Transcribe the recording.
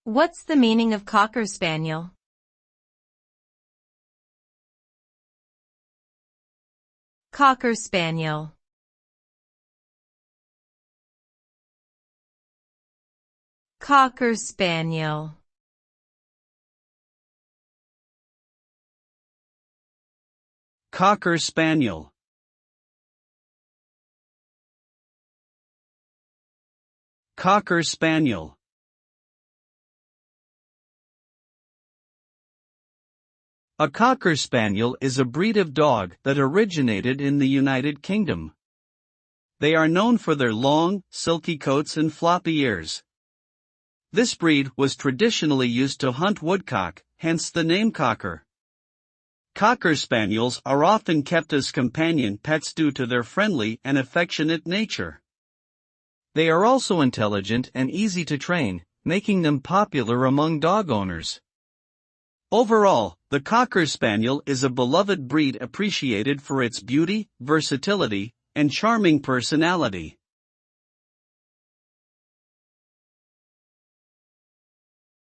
What's the meaning of Cocker Spaniel? Cocker Spaniel. Cocker Spaniel. Cocker Spaniel. Cocker Spaniel. A Cocker Spaniel is a breed of dog that originated in the United Kingdom. They are known for their long, silky coats and floppy ears. This breed was traditionally used to hunt woodcock, hence the name Cocker. Cocker Spaniels are often kept as companion pets due to their friendly and affectionate nature. They are also intelligent and easy to train, making them popular among dog owners. Overall, the Cocker Spaniel is a beloved breed appreciated for its beauty, versatility, and charming personality.